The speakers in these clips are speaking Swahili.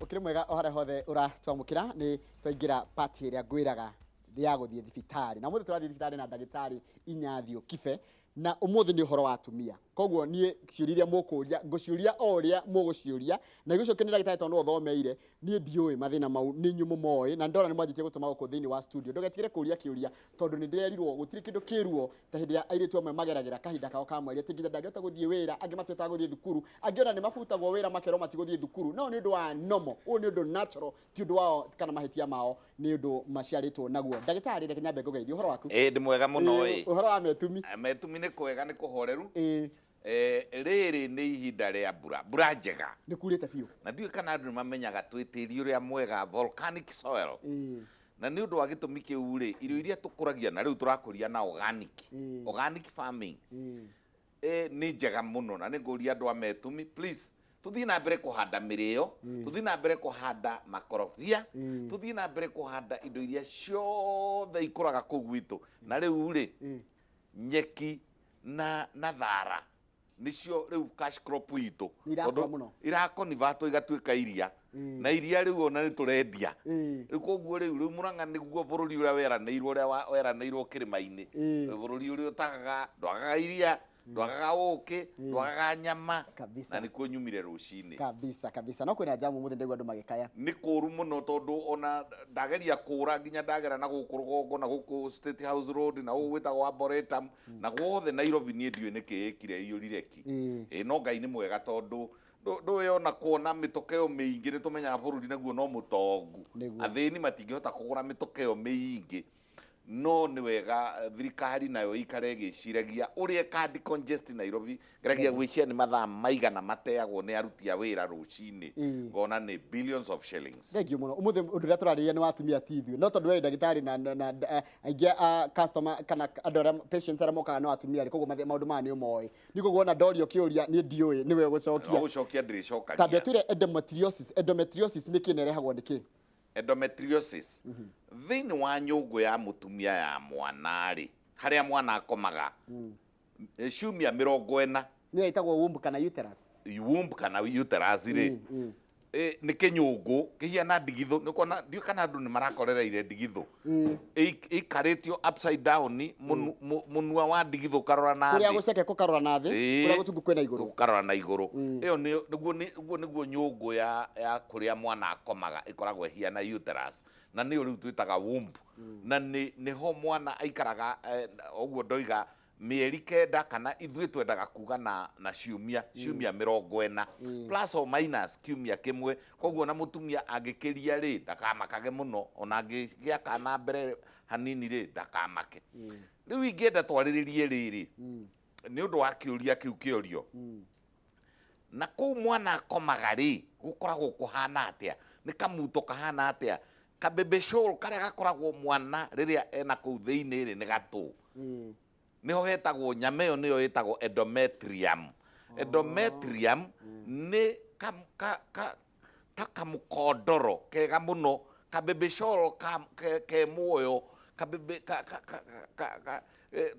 Mukire mwega ohara hothe uratwamukira ni twaingira party iria ngwiraga ya guthie thibitari na muthe turathie thibitari na ndagitari Inyathio Kibe na umuthi ni uhoro wa atumia koguo nie ciuriria mukuria nguciuria oria muguciuria na igucokenera ndagitari tondu uthomeire nie ndiui mathina mau ni nyumu moi na ndora ni mwanjitie gutuma guku thiini wa studio ndugetigire kuria kiuria tondu ni nderirwo gutiri kindu kiruo ta hindi ya airitu amwe mageragira kahinda kao ka mweri atinginya ndangihota guthie wira angi mateta guthie thukuru angiona ni mabutagwo wira makero matiguthie thukuru no ni undu wa normal u ni undu natural ti undu wao kana mahitia mao ni undu maciaritwo naguo ndagitari reke nyambe ngugeithio uhoro waku ndi mwega muno uhoro wa metumi ni kwega ni kuhoreru riri ni ihinda ria mbura njega ni kurite biu na ndiwe kana andu mamenyaga twitiri uria mwega volcanic soil na ni undu wa gitumi kiu ri irio iria tukuragia na riu turakuria na organic farming ni njega muno na ni nguria andu ametumi please tuthii na mbere kuhanda mirio tuthii na mbere kuhanda makorobia tuthii na mbere kuhanda indo iria ciothe ikuraga kuu gwitu na riu ri nyeki na thara nicio riu cash crop itu irakonivatu igatuika iria na iria riu ona ni turendia riu koguo riu Murang'a niguo bururi uria weraniirwo kirima-ini bururi uria utagaga ndwagaga iria ndwagaga uki ndwagaga nyama na nikuo nyumire rucini kabisa no kwina jamu muthe ndigwa andu magikaya ni kuru muno tondu ona ndageria kura nginya ndagera na guku rugongo na guku State House Road na gwitagwo Arboretum na guothe Nairobi ni ndiwe nikiikire iyurire ki no Ngai ni mwega tondu nduwe ona kuona mitokeo miingi ni tumenyaga bururi naguo no mutongu athini matingihota kugura mitokeo miingi no ni wega thirikari nayo ikare giciragia uria card congest Nairobi geragia gwiciria ni mathaa maigana mateagwo ni aruti a wira rucini ngona ni billions of shillings thank you muno umuthe undu ria turariria ni watumia tithio no tondu we ndagitari na aingia customer kana adora patients ara mokaga no atumia ri koguo maundu ma ni umoi ni koguo na dorio kiuria ni ndiui ni we gucokia ndiricokagia tabia twire endometriosis ni kinerehagwo ni ki endometriosis thini wa nyungu ya mutumia ya mwana ri haria mwana akomaga ciumia 40 ni itagwo womb kana uterus ri ni kinyungu kihiana ndigithu ni kuona ndio kana andu ni marakorereire ndigithu ikaritio upside down munua wa ndigithu karora na kuria guceke kukarora na thi kuria gutungu kwena iguru kukarora na iguru iyo niguo nyungu ya kuria mwana akomaga ikoragwo hiana uterus na ni uri twitaga womb na ni ho mwana aikaraga oguo ndoiga mieri kenda kana ithuĩ twendaga kuga na ciumia 40 plus or minus kiumia kimwe koguo na mutumia angikiria ri ndakamakage muno ona angigia kana mbere hanini ri ndakamake riu ingienda twariririe riri ni undu wa kiuria kiu kiorio na kuu mwana akomaga ri gukoragwo kuhana atia ni kamuto kahana atia kabebe shawl karia gakoragwo mwana riria ena kuu thiini ri ni gatu niho hetagwo nyama iyo niyo hetagwo endometrium ni kamukondoro kega muno kabebe shawl ke muoyo kabebe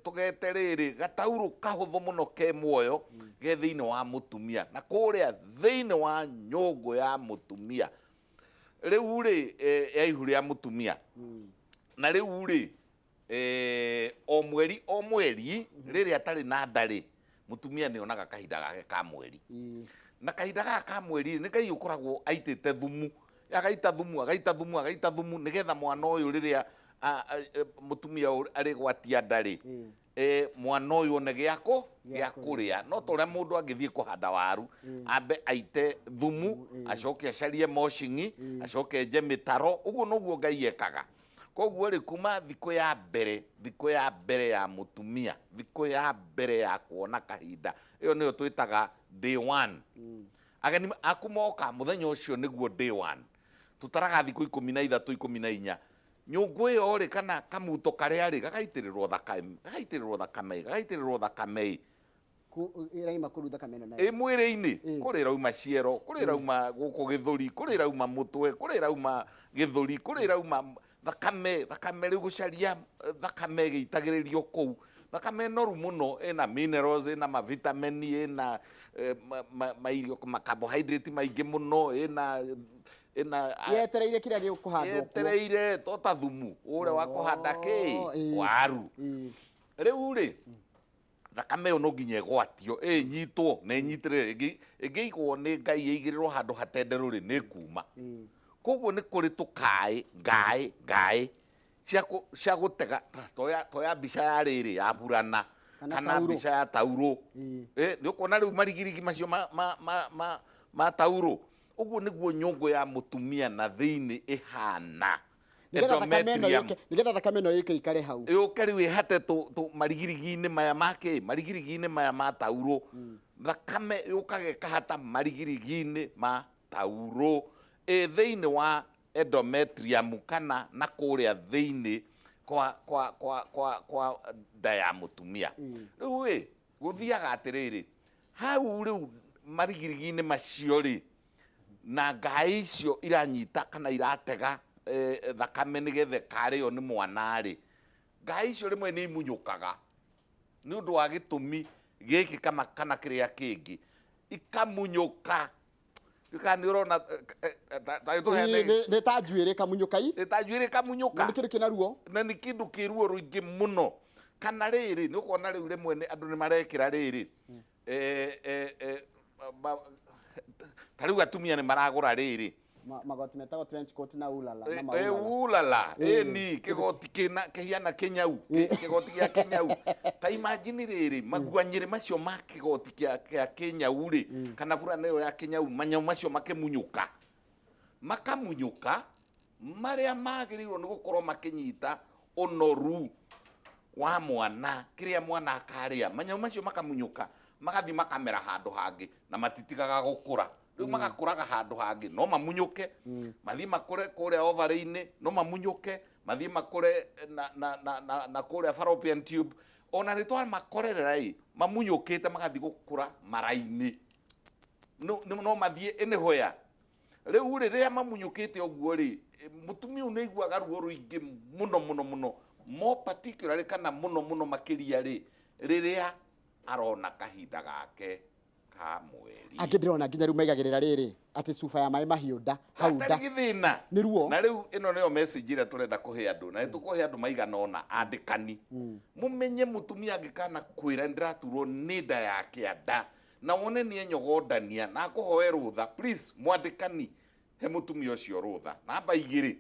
tugete riri gatauru kahuthu muno ke muoyo ge thiini wa mutumia na kuria thiini wa nyungu ya mutumia riu ri ya ihu ria mutumia na riu ri o mweri riri atari na ndari mutumia ni onaga kahinda gake ka mweri na kahinda gake ka mweri ni Ngai ukoragwo aitite thumu agaita thumu nigetha mwana uyu riria mutumia ari gwatia ndari mwana uyu one giako gia kuria no toria mundu angithie kuhanda waru ambe aite thumu acoke acarie moshing acoke enje mitaro uguo noguo Ngai ekaga koguo ri kuma thiku ya mbere ya mutumia thiku ya mbere ya kuona kahinda iyo niyo twitaga day 1 ageni akumoka muthenya ucio niguo day 1 tutaraga thiku 13 14 nyungu iyo ri kana kamuto karia ri gagaitirirwo thakame iraima kuru thakame no mwiri-ini kuri rauma ciero kuri rauma guku githuri kuri rauma mutwe kuri rauma githuri kuri rauma thakame riu gucaria thakame giitagiririo kou thakame noru muno ena minerals ena mavitamini ena mairio carbohydrate maingi muno ena ina yetereire kiria gikuhandwo yetereire tota thumu ure wa kuhanda ki waru riu ri thakame no nginya igwatio nyitwo na inyitirire ingiigwo ni Ngai igiriro handu hatenderu ri ni kuma koguo ni kuri tukai ngai cia gutega toya mbica ya riri ya burana kana mbica ya tauro ni ukona riu marigirigi macio ma tauro uguo niguo nyongo ya mutumia na thiini ihana nigetha thakame no yike ikare hau yuke riu ihate tu marigirigi-ini maya ma tauro thakame yukage kahata marigirigi-ini ma tauro thiini wa endometrium kana na kuria thiini kwa nda ya mutumia riu guthiaga atiriri hau riu marigirigi-ini macio ri na ngai icio iranyita kana iratega thakame nigethe kario ni mwana ri ngai icio rimwe ni imunyukaga ni undu wa gitumi giki kana kiria kingi ikamunyuka ni urona ni ta njuiri kamunyukai ni kindu kina ruo na ni kindu kiruo ruingi muno kana riri ni ukona riu rimwe ni andu ni marekira riri tariu atumia ni maragura riri magoti metagwo trench coat na ulala ulala ni kigoti kina kihiana kinyau kigoti gia kinyau ta imagine riri maguanyire macio ma kigoti kia kinyau ri kana burana yo ya kinyau manyau macio makimunyuka makamunyuka maria magirirwo ni gukorwo makinyita onoru wa mwana kiria mwana akaria manyau macio makamunyuka magathi makamera handu hangi na matitigaga gukura riu magakuraga handu hangi no mamunyuke mathi makure kuria ovary-ini no mamunyuke mathi makure na kuria fallopian tube ona ritwa makorerera mamunyukite magathi gukura mara-ini no mathie inihoya riu riria mamunyukite oguo ri mutumia ni aiguaga ruo ruingi muno more particularly kana muno makiria ri riria arona kahinda gake ka mweri ndirona nginya riu maigagirira riri ati cuba ya mai mahiunda hauda githina ni ruo na riu ino niyo message ira turenda kuhe andu na tukuhe andu maigana ona andikani mumenye mutumia angikana kwira ndiraturwo ni nda yake nda na wone ni enyogodania na kuhoe rutha please mwandikani he mutumia ucio rutha namba 2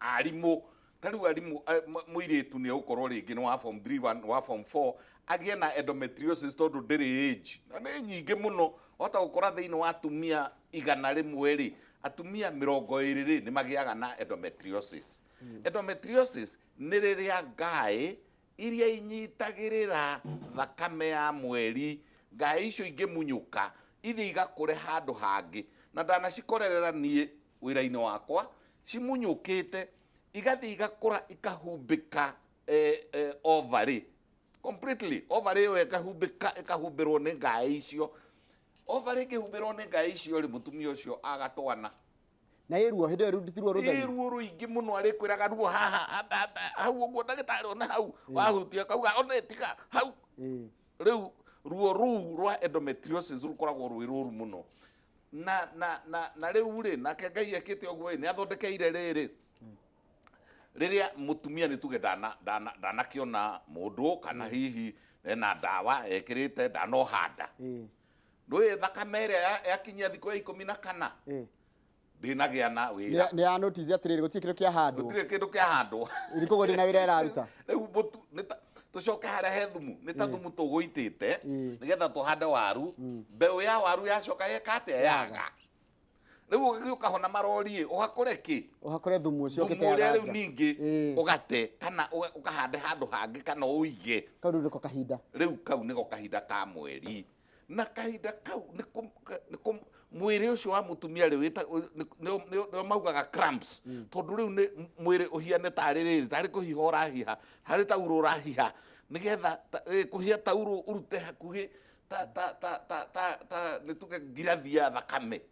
arimu tariu arimu muiritu ni ukorwo ringi ni wa form 3 wa form 4 agie na endometriosis tondu ndiri age na ni nyingi muno ota gukora thiini wa atumia 100 ri atumia 20 ri ni magiaga na endometriosis endometriosis ni riria ngai iria inyitagirira thakame ya mweri ngai icio ingimunyuka ithi igakure handu hangi na ndanacikorerera nie wira-ini wakwa cimunyukite igathi igakura ikahumbika ovary completely ovary yo ikahumbirwo ni ngai icio ovary ikihumbirwo ni ngai icio ri mutumia ucio agatwana na iruo hindi yo rutirwo rutheri iruo ruingi muno arikwiraga ruo haha hau uguo ndagitari ona hau wahutia kauga ona tika hau riu ruo ruu rwa endometriosis rukoragwo rwi ruru muno na riu ri nake Ngai ekite oguo ni athondekeire riri riria mutumia ni tuge ndanakiona mundu kana hihi na dawa ekirite ndanohanda ndui thakame iria yakinyia thiku ya 14 ndinagia na wira ni ya notice atiriri gutire kindu kia handwo gutire kindu kia handwo iriko godi na wira iraruta riu mutu tucoke haria he thumu ni ta thumu tuguitite nigetha tuhande waru mbeu ya waru yacoka yekate yaga riu ugiuka marori ugakore ki uhakore thumu ucio ukiteaga riu ningi ugate kana ukahande handu hangi kana uige kau niko kahinda riu kau niko kahinda ka mweri na kahinda kau niko mwiri ucio wa mutumia riu ni maugaga cramps tondu riu ni mwiri uhiane tari kuhiha urahiha hari tauro urahiha nigetha kuhia tauro urute hakuhi ta nituge ngirathi ya thakame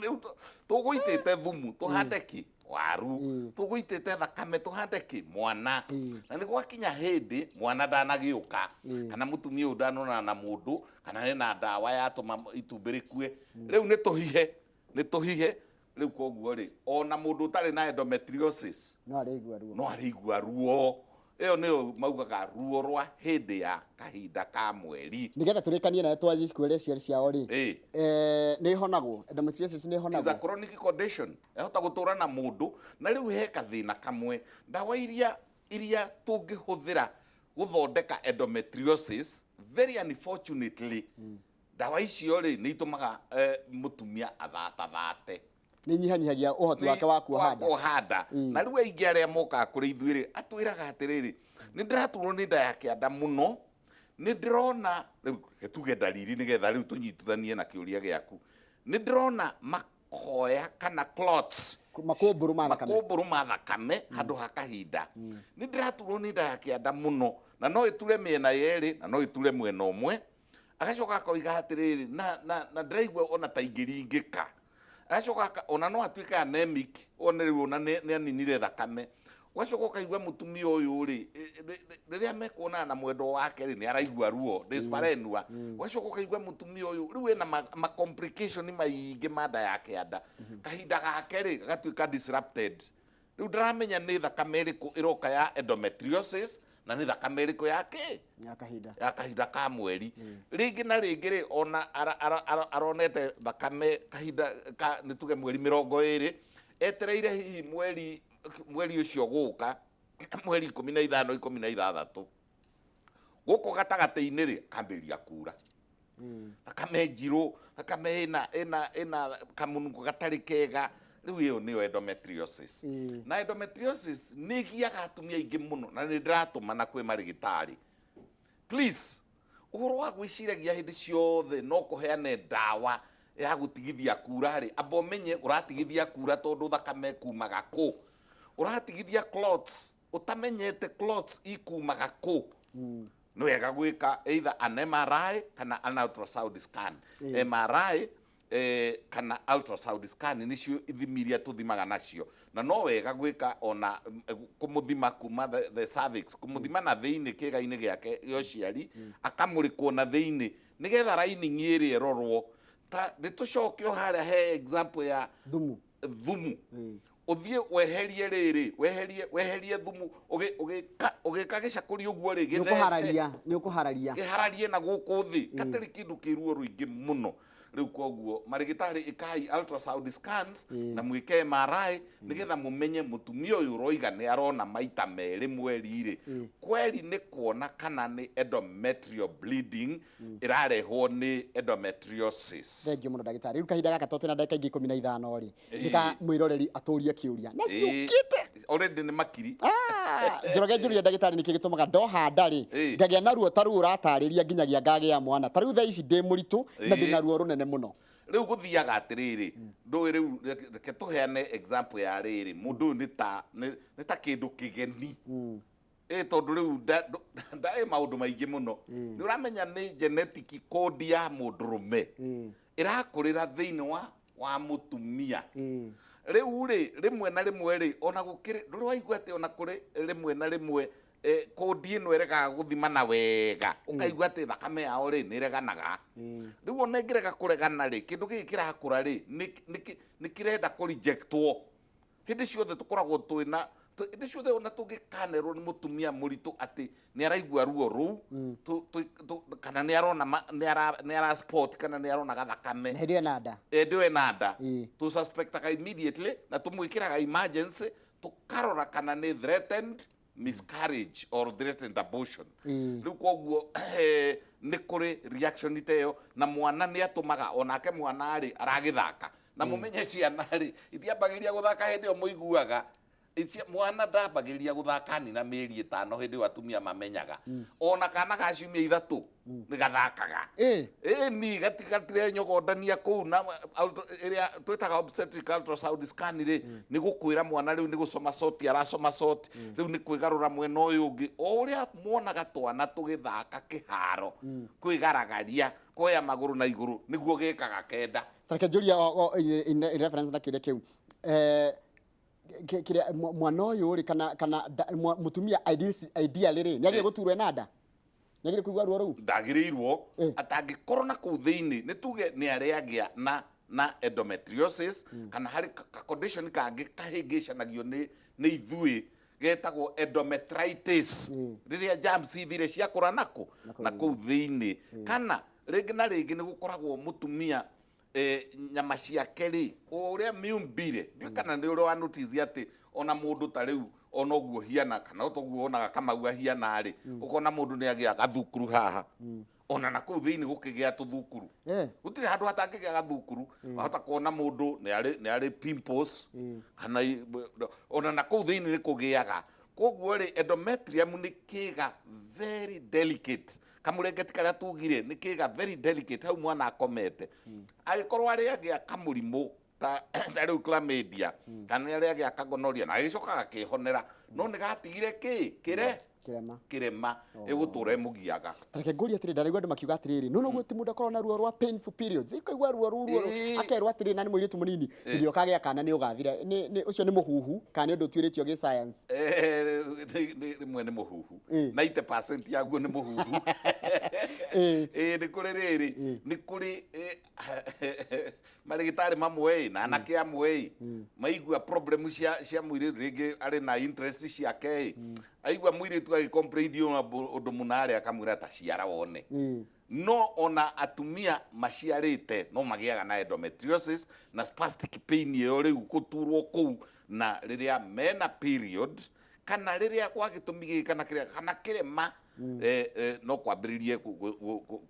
riu tuguitite thumu tuhande ki waru tuguitite thakame tuhande ki mwana na ni gwakinya hindi mwana ndanagiuka kana mutumia ndanona na mundu kana ni na dawa ya tuma itumbĩ rĩkue riu ni tuhihe nĩ tũhihe rĩu koguo rĩ ona mũndũ ũtarĩ na endometriosis no arĩigua ruo no arĩigua ruo ĩyo nĩyo maugaga ruo rwa hĩndĩ ya kahinda ka mweri nigetha tũrĩkanie nawe twathi cikwĩre ciarĩ ciao rĩ ĩ nĩ ihonagwo endometriosis nĩ is a ihonagwo chronic condition ehota gũtũra na mũndũ na rĩu he kathĩna kamwe ndawa iria tũngĩhũthĩra gũthondeka endometriosis very unfortunately ndawa icio rĩ nĩ itũmaga mũtumia athatate nĩ nyihanyihagia ũhoti wake wa kuohanda na rĩu aingĩ arĩa mokaga kũrĩ ithuĩ rĩ atwĩraga atĩrĩrĩ nĩ ndĩraturwo nĩ nda ya kĩanda mũno nĩ ndĩrona rĩu tuge ndariri nĩgetha rĩu tũnyitithanie na kĩũria gĩaku nĩ ndĩrona makoya kana clots makũmbũrũ ma thakame handũ ha kahinda nĩ ndĩraturwo nĩ nda ya kĩanda mũno na no ĩture mĩena yerĩ na no ĩture mwena ũmwe agacoka akoiga atĩrĩrĩ na ndĩraigua ona ta ingĩringĩka agacoka ona no atuĩke anemic one rĩu ona nĩ aninire thakame ũgacoka ũkaigua mũtumia ũyũ rĩ rĩrĩa mekuonana na mwendo wake rĩ nĩ araigua ruo dyspareunia ũgacoka ũkaigua mũtumia ũyũ rĩu ena ma complication maingĩ ma nda ya kĩanda kahinda gake rĩ gagatuĩka disrupted rĩu ndaramenya nĩ thakame ĩrĩkũ ĩroka ya endometriosis na nĩ thakame ĩrĩkũ ya kahinda ka mweri rĩngĩ na rĩngĩ rĩ ona aronete thakame kahinda nĩ tuge mweri 20 etereire hihi mweri ũcio gũka mweri 15 16 gũkũ gatagatĩ-inĩ rĩ kambĩrĩria kura thakame njirũ thakame ĩna kamũnungo gatarĩ kega rĩu ĩyo nĩyo endometriosis na endometriosis nĩ ĩgiaga atumia aingĩ mũno na nĩ ndĩratũmana kwĩ marĩgĩtarĩ please ũhoro wa gwĩciragia hĩndĩ ciothe no kũheane ndawa ya gũtigithia kura rĩ amba ũmenye ũratigithia kura tondũ thakame kumaga kũ ũratigithia clots ũtamenyete clots ikumaga kũ nĩ wega gwĩka either an MRI kana an ultrasound scan MRI kana ultrasound scan nĩcio ithimi iria tũthimaga nacio na no wega gwĩka ona kũmũthima kuma the cervix kũmũthima na thĩinĩ kĩga-inĩ gĩake gĩa ũciari akamũrĩkwo na thĩinĩ nĩgetha lining ĩrĩa ĩrorwo ta nĩtũcoke harĩa he example ya thumu ũthiĩ weherie rĩrĩ weherie thumu ũgĩka gĩcakũri ũguo rĩ gĩthece nĩ ũkũhararia gĩhararie na gũkũ thĩ gatarĩ kĩndũ kĩruo rũingĩ mũno rĩu koguo marĩgĩtarĩ ĩkai ultrasound scans na mwĩke MRI nĩgetha mũmenye mũtumia ũyũ ũroiga nĩ arona maita merĩ mweri rĩ kweri nĩ kuona kana nĩ endometrial bleeding ĩrarehwo nĩ endometriosis. Thengiũ mũno ndagĩtarĩ rĩu kahinda gaka tondũ twĩna ndagĩka ingĩ 15 rĩ nĩka mwĩroreri atũrie kĩũria na ciũkĩte already nĩ makiri Njoroge njũrie ndagĩtarĩ nĩkĩ gĩtũmaga ndoha nda rĩ ngagĩa na ruo ta ruo ũratarĩria nginyagia ngagĩa mwana ta rĩu thaa ici ndĩ mũritũ na ndĩna ruo rũnene mũno rĩu gũthiaga atĩrĩrĩ ndũĩ rĩu reke tũheane example ya rĩrĩ mũndũ ũyũ nĩ ta kĩndũ kĩgeni tondũ rĩu ndaĩ maũndũ maingĩ mũno nĩ ũramenya nĩ genetic code ya mũndũrũme ĩrakũrĩra thĩinĩ wa mũtumia rĩu rĩ rĩmwe na rĩmwe rĩ ona gũkĩrĩ ndũrĩ waigua atĩ ona kũrĩ rĩmwe na rĩmwe kodi ĩno ĩregaga gũthimana wega ũkaigua atĩ thakame yao rĩ nĩ ĩreganaga rĩu ona ĩngĩrega kũregana rĩ kĩndũ gĩkĩ kĩrakũra rĩ nĩ kĩrenda kũrejectwo hĩndĩ ciothe tũkoragwo twĩna hĩndĩ ciothe ona tũngĩkanerwo nĩ mũtumia mũritũ atĩ nĩ araigua ruo rũu kana nĩ arona nĩ ara sport kana nĩ arona gathakame hĩndĩ ena nda ndĩwe na nda tũ suspectaga immediately na tũmwĩkĩraga emergency tũkarora kana nĩ threatened miscarriage or threatened abortion rĩu koguo nĩ kũrĩ reaction ta ĩyo na mwana nĩ atũmaga onake mwana rĩ aragĩthaka na mũmenye ciana rĩ itiambagĩria gũthaka hĩndĩ ĩyo mũiguaga mwana ndambagĩrĩria gũthaka na mĩeri 5 hĩndĩ ĩyo atumia mamenyaga ona kana ga ciumia 3 nĩ gathakaga ni gatigatiре nyogodania kũu na ĩrĩa twĩtaga obstetric ultrasound scan rĩ nĩ gũkwĩra mwana rĩu nĩ gũcoma soti aracoma soti rĩu nĩ kwĩgarũra mwena ũyũ ũngĩ o ũrĩa mwonaga twana tũgĩthaka kĩharo kwĩgaragaria kuoya magũrũ na igũrũ nĩguo gĩkaga kenda tareke njũria in reference na kĩrĩa kĩu kĩrĩa mwana ũyũ rĩ kana mũtumia ideally rĩ nĩ agĩrĩire gũturwo na nda nĩ agĩrĩire kũigua ruo rũu ndagĩrĩirwo atangĩkorwo na kũu thĩinĩ nĩ tuge nĩ arĩagĩa na na endometriosis kana hari condition kangi kahĩngĩcanagio nĩ ithuĩ getagwo endometritis rĩrĩa germs ithire ciakũra na kũu thĩinĩ kana rĩngĩ na rĩngĩ nĩ gũkoragwo mũtumia nyama ciake rĩ ũrĩa miumbire nĩ kana nĩ ũrĩ wa notice atĩ ona mũndũ ta rĩu ona ũguo hiana kana ũtoguo onaga Kamau hiana rĩ ũkona mũndũ nĩ agĩa gathukuru haha ona na kũu thĩinĩ gũkĩgĩa tũthukuru gũtirĩ handũ hatangĩgĩa gathukuru wahota kuona mũndũ nĩ arĩ pimples kana ona na kũu thĩinĩ nĩ kũgĩaga koguo rĩ endometrium nĩ kĩga very delicate kamũrengeti karĩa tugire nĩ kĩga very delicate hau mwana akomete agĩkorwo arĩ agĩa kamũrimũ ta rĩu chlamydia kana arĩ agĩa gonorrhea na agĩcokaga kĩhonera no nĩ gatigire kirema egũtũra mũgiaga tareke ngũria atĩrĩ ndarigwa andũ makiuga atĩrĩrĩ no guo ti mũndũ akorwo na ruo rwa painful periods ikaigua ruo akerwo atĩrĩ na nĩ mũirĩtu mũnini hĩndĩ ũkagĩa kana nĩ ũgathira ũcio nĩ mũhuhu kana nĩ ũndũ tuĩrĩtio gĩ science rĩmwe nĩ mũhuhu 90% yaguo nĩ mũhuhu nĩ kũrĩ rĩrĩ nĩ kũrĩ marĩgĩtarĩ mamwe na anake amwe maigua problem cia mwĩrĩ rĩngĩ arĩ na interest ciake aigua mwĩrĩtu agĩcomplain ũndũ mũna arĩa akamwĩra ta ciara wone no ona atumia maciarĩte no magĩaga na endometriosis na spastic pain ĩyo rĩu gũturwo kũu na rĩrĩa mena period kana rĩrĩa gwagĩtũmi gĩkĩ kana kĩrema no kwambĩrĩrie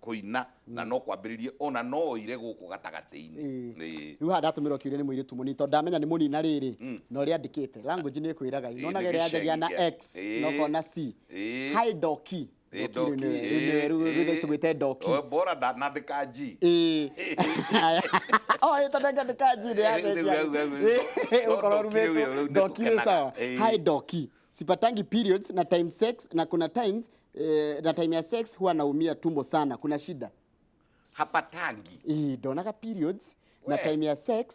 kũina na no kwambĩrĩrie ona no ire gũkũ gatagatĩ-inĩ rĩu handa atũmĩrwo kĩũria nĩ mũirĩtu mũnini tondũ ndamenya nĩ mũnina rĩrĩ no rĩa andĩkĩte language nĩ ĩkwĩraga inona gerĩa yanjagia na x no kona c hi doki tũgĩte doki bora ndanandĩka g tandĩka g ũkorwo rumĩtwo doki nĩ sawa hi doki sipatangi periods na time sex na kuna times na time ya sex huwa naumia tumbo sana kuna shida hapatangi donaga periods na time ya sex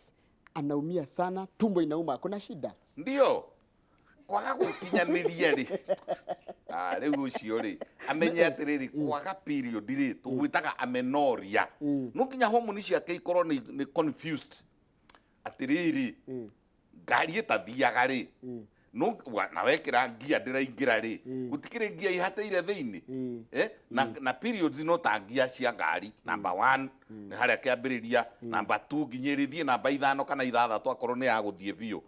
anaumia sana tumbo inauma kuna shida ndio kwaga gũkinyanĩria rĩ rĩu ũcio rĩ amenye atĩrĩrĩ kwaga period rĩ tũgwĩtaga amenorrhea no nginya hormone ciake ikorwo nĩ confused atĩrĩrĩ ngari ĩtathiaga rĩ no na wekĩra ngia ndĩraingĩra rĩ gũtikĩrĩ ngia ihatĩire thĩinĩ na periods no ta ngia cia ngari number 1 nĩ harĩa kĩambĩrĩria number 2 nginya ĩrĩthiĩ number 5 kana 6 akorwo nĩ yagũthiĩ biũ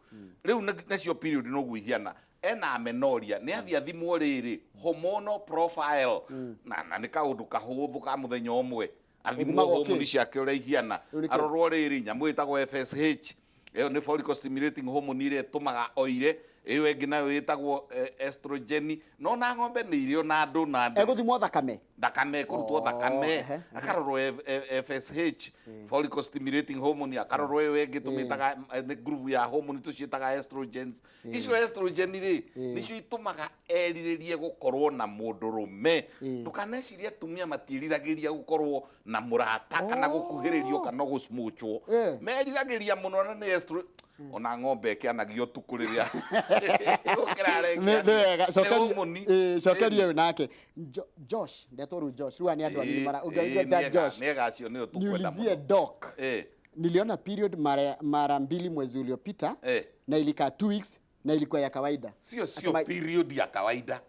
rĩu nacio period no gũihiana ena amenorrhea nĩ athiĩ athimwo rĩrĩ hormonal profile na nĩ kaũndũ kahũthũ ka mũthenya ũmwe athimwo hormone ciake ũrĩa ihiana arorwo rĩrĩ nyamũ ĩtagwo FSH ĩyo nĩ follicle stimulating hormone ĩrĩa ĩtũmaga oire ĩyo ĩngĩ nayo ĩtagwo estrogen no na ng'ombe nĩ irio na andũ egũthimwo thakame kũrutwo thakame akarorwo FSH follicle stimulating hormone akarorwo ĩyo ĩngĩ tũmĩtaga nĩ group ya hormone tũciĩtaga estrogens icio estrogen rĩ nĩcio itũmaga erirĩrie gũkorwo na mũndũrũme ndũkanecirie atumia matiĩriragĩria gũkorwo na mũrata kana gũkuhĩrĩrio kana gũsmuchwo meriragĩria mũno na nĩ estrogen ona ng'ombe ĩkĩanagio tukũ rĩrĩa cokeria ũyũ nake Josh ndetwo rĩu Josh rĩu nĩ andũ anini mara Josh niulizie doc niliona period mara 2 mwezi uliopita na ilikaa 2 weeks na ilikuwa ya kawaida sio period ya kawaida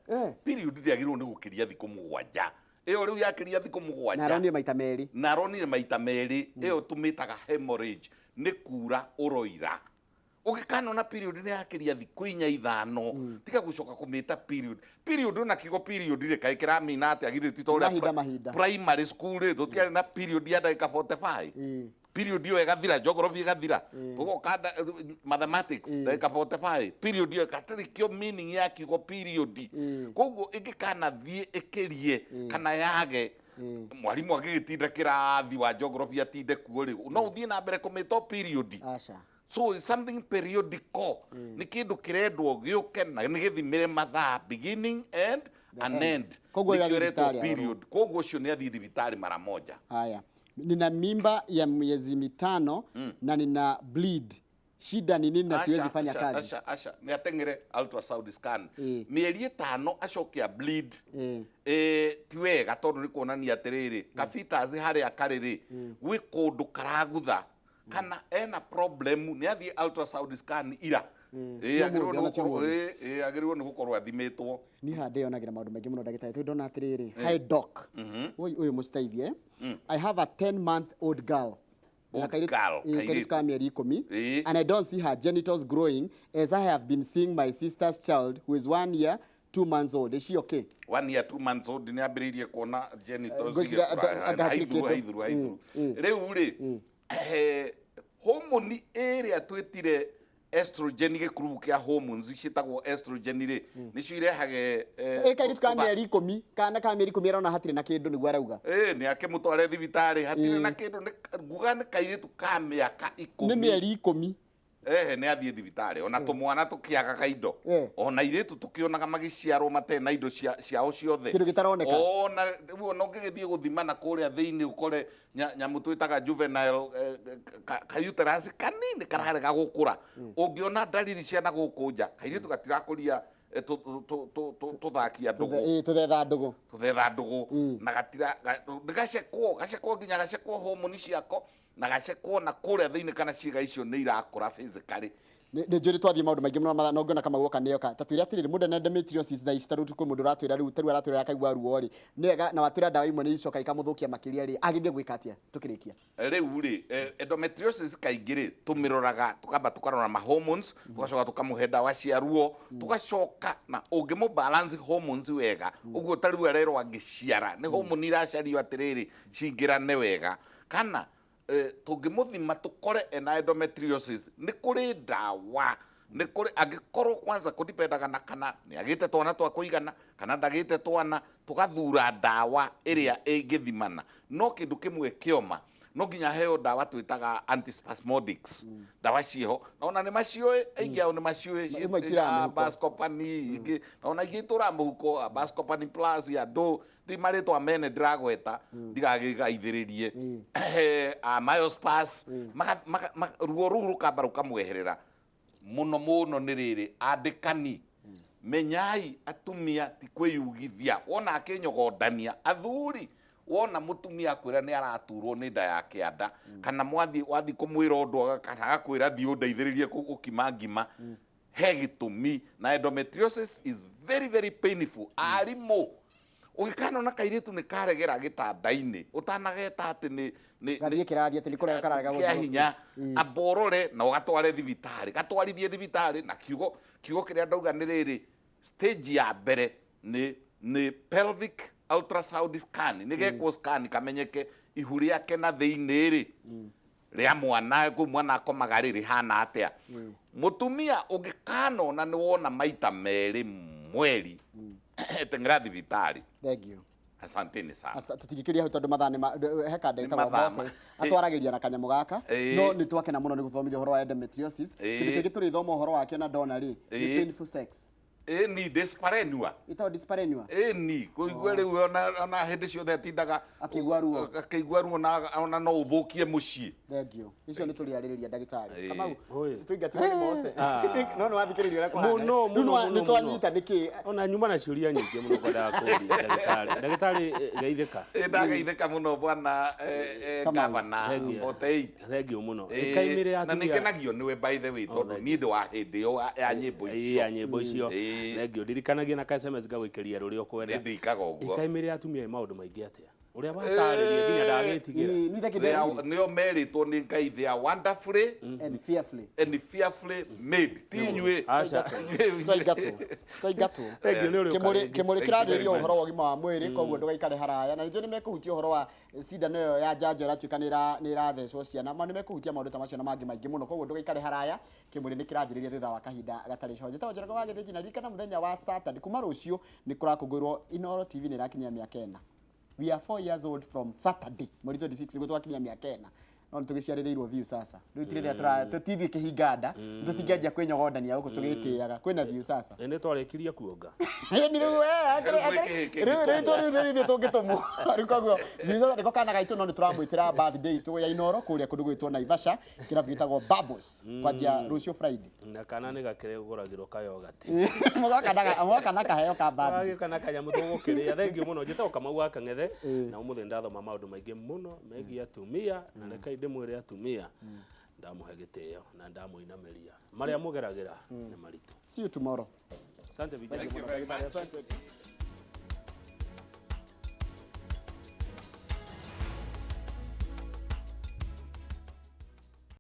period ndĩagĩrĩirwo nĩ gũkĩria thikũ 7 ĩyo rĩu yakĩria thikũ 7 naronire maita merĩ ĩyo tũmĩtaga hemorrhage nĩ kura ũroira ũgĩkanona period nĩ yakĩria thikũ 4-5 tiga gũcoka kũmĩta period ona kiugo period rĩ kaĩ kĩramĩna atĩ agithĩti tũrĩa primary school rĩ tũtiarĩ na period ya ndagĩka 45 period ĩyo ĩgathira geography ĩgathira tũgoka mathematics ndagĩka 45 period ĩyo ĩgatarĩ kĩo meaning ya kiugo period koguo ĩngĩkanathiĩ ĩkĩrie kana yage mwarimu agĩgĩtinda kĩrathi wa geography atinde kuo rĩ no ũthiĩ na mbere kũmĩta period so something periodical nĩ kĩndũ kĩrendwo gĩũke na nĩ gĩthimĩre mathaa beginning and an end nĩkĩoretwo period koguo ũcio nĩ athiĩ thibitarĩ mara moja haya nina mimba ya miezi 5 na nina bleed shida ni nini na siwezi fanya kazi asha ni atengere ultrasound scan mieri 5 acokia bleed ti wega tondũ nĩ kuonania atĩrĩrĩ kabitas harĩa karĩrĩ gwĩ kũndũ karagutha kana ena problem nĩ athiĩ ultrasound scan ira agĩrĩirwo nĩ gũkorwo athimitwo. Niĩ haha ndĩonagĩra maũndũ maingĩ mũno ndagĩtarĩ, tondũ ndona atĩrĩrĩ, hi doc, ũyũ mũciteithie, I have a 10-month-old girl. Kairĩtu ka mĩeri 10, and I don't see her genitals growing as I have been seeing my sister's child who is 1 year 2 months old. Is she okay? 1 year 2 months old nĩ ambĩrĩirie kuona genitals haithuru. Rĩu rĩ hormone ĩrĩa twĩtire estrogen gĩkurubu kĩa hormones ciĩtagwo estrogen rĩ nĩcio irehage kairĩtu ka mĩeri 10, kana ka mĩeri 10 arona hatirĩ na kĩndũ nĩguo arauga nĩ akĩmũtware thibitarĩ hatirĩ na kĩndũ, nguga nĩ kairĩtu ka mĩaka 10 nĩ mĩeri 10 nĩ athiĩ thibitarĩ ona tũmwana tũkĩaga kaindo ona irĩtu tũkĩonaga magĩciarwo matarĩ na indo ciao ciothe kĩndũ gĩtaroneka ona ũngĩgĩthiĩ gũthimana kũrĩa thĩinĩ ũkore nyamũ twĩtaga juvenile uterus kanini kararega gũkũra ũngĩona dalili cia na gũkũ nja kairĩtu gatirakũria tũthakia ndũgũ tũthetha ndũgũ na gacekwo nginya gacekwo homoni ciako na gacekwo na kũrĩa thĩinĩ kana ciĩga icio nĩ irakũra physically. Nĩ njũrĩ twathiĩ maũndũ maingĩ mũno no ngona kama guoka nĩoka ta twĩra atĩrĩrĩ mũndũ ena endometriosis thaa ici tarĩu tukũ mũndũ ũratwĩra rĩu tarĩu aratwĩra akaigua ruo rĩ nĩega na watwĩra ndawa imwe nĩ icoka ikamũthũkia makĩria rĩ agĩrĩire gwĩka atĩa tũkĩrĩkia. Rĩu rĩ endometriosis kaingĩ rĩ tũmĩroraga tũkamba tũkarora ma hormones tũgacoka tũkamũhe ndawa cia ruo tũgacoka na ũngĩmũ balance hormones wega ũguo tarĩu arerwo angĩciara nĩ hormone iracario atĩrĩrĩ cingĩrane wega kana tũngĩmũthima tũkore ena endometriosis nĩ kũrĩ ndawa nĩ kũrĩ angĩkorwo kwanza kũdipendaga na kana nĩ agĩte twana twa kũigana kana ndagĩte twana tũgathura ndawa ĩrĩa ĩngĩthimana no kĩndũ kĩmwe kĩoma no nginya heo ndawa twĩtaga antispasmodics ndawa ciho na ona nĩ maciũĩ aingĩ ao nĩ maciũĩ Buscopan ingĩ na ona ingĩ tũra mũhuko Buscopan plus ya do ndi marĩtwa mene ndĩragweta ndigagĩgaithĩrĩrie Myospas ruo rũu rũkamba rũkamweherera mũno nĩ rĩrĩ andĩkani menyai atumia ti kwĩyugithia wona akĩnyogodania athuri wona mũtumia kwĩra nĩ araturwo nĩ nda ya kĩanda kana wathi kũmwĩra ũndũ kana agakwĩra thiĩ ũndeithĩrĩrie gũkima ngima he gĩtũmi na endometriosis is very very painful arimũ ũgĩkana na kairĩtu nĩ karegera gĩtanda-inĩ ũtanageta atĩ nĩ gathiĩ kĩrathi atĩ nĩ kũrega kararega kĩa hinya aborore na ũgatware thibitarĩ gatwarithie thibitarĩ na kiugo kĩrĩa ndauga nĩ rĩrĩ stage ya mbere nĩ pelvic ultrasound scan nĩ gekwo scan kamenyeke ihu rĩake na thĩinĩ rĩ rĩa mwana kũ mwana akomaga rĩ rĩhana atĩa mũtumia ũngĩkanona nĩ wona maita merĩ mweri tengera thibitarĩ. Thank you. Asanteni sana. Tutigikĩria hau tondũ mathaa nĩ heka ndagĩtarĩ Moses atwaragĩria na kanyamũ gaka no nĩ twakena mũno nĩ gũthomithia ũhoro wa endometriosis kĩndũ kĩngĩ tũrĩthoma ũhoro wakĩo na ndona rĩ painful sex ni dyspareunia ito dyspareunia ni kũigua rĩu ona hĩndĩ ciothe atindaga akĩigua ruo ona no ũthũkie mũciĩ. Thank you. Icio nĩ tũrĩarĩrĩria ndagĩtarĩ Kamau tũingatire nĩ Moses no nĩ wathikĩrĩria ũrĩa kũhana nĩ twanyita nĩkĩ ona nyuma na ciũria nyingĩ mũno kwendaga kũũria ndagĩtarĩ geithĩka ndageithĩka mũno bwana gavana 48 thengiũ mũno ĩkaimĩrĩ ya na nĩkenagio nĩwe by the way tondũ niĩ ndĩ wa hĩndĩ ĩyo ya nyĩmbo icio Thengiũ ndirikanagia na SMS ngagwĩkĩria rũrĩa ũkwenda ndikaga ũguo ĩkaimĩrĩ atumia maũndũ maingĩ atĩa ũrĩa watarĩria nginya ndagĩtigĩra nĩo merĩtwo nĩ Ngai they are wonderfully and fearfully made ti inyuĩ twaingatwo kĩmũrĩ kĩrarĩrĩria ũhoro wa ũgima wa mwĩrĩ koguo ndũgaikare haraya na nĩnjũ nĩ mekũhutia ũhoro wa cindano ĩyo ya njanjo ĩratuĩka nĩ ĩrathecwo ciana nĩ mekũhutia maũndũ ta macio na mangĩ maingĩ mũno koguo ndũgaikare haraya kĩmũrĩ nĩ kĩranjĩrĩria thutha wa kahinda gatarĩ cojo ta Njoroge wa Gĩthĩnji na ririkana mũthenya wa Saturday kuma rũciũ nĩ kũrakũngũĩrwo Inooro TV nĩ ĩrakinyia mĩaka 4 we are 4 years old from Saturday mweri 26 nĩguo twakinyia mĩaka 4 no tũgĩciarĩrĩirwo view sasa rĩu tirĩ rĩa tũtithie kĩhinganda tũtingĩanjia kwĩnyogodania gũkũ tũgĩtĩaga kwĩna view sasa nĩ twarĩkirie kuonga ni rĩu tũngĩtũmwo rĩu koguo view sasa nĩko kana gaitũ no nĩ tũramwĩtĩra birthday itũ ya Inooro kũrĩa kũndũ gwĩtwo Naivasha kĩrabu gĩtagwo Bubbles kwanjia rũciũ Friday na kana nĩ gakĩgũragĩrwo kayogati mũgoka na kaheo ka birthday kana kanyamũ tũgũkĩrĩa thengiũ mũno njĩtagwo Kamau wa Kang'ethe na ũmũthĩ ndathoma maũndũ maingĩ mũno megiĩ atumia na reke ndimwire atumia ndamuhe gitio na ndamuinameria maria mugeragira ni maritu. See you tomorrow. Asante vijana. Thank you very much. Asante.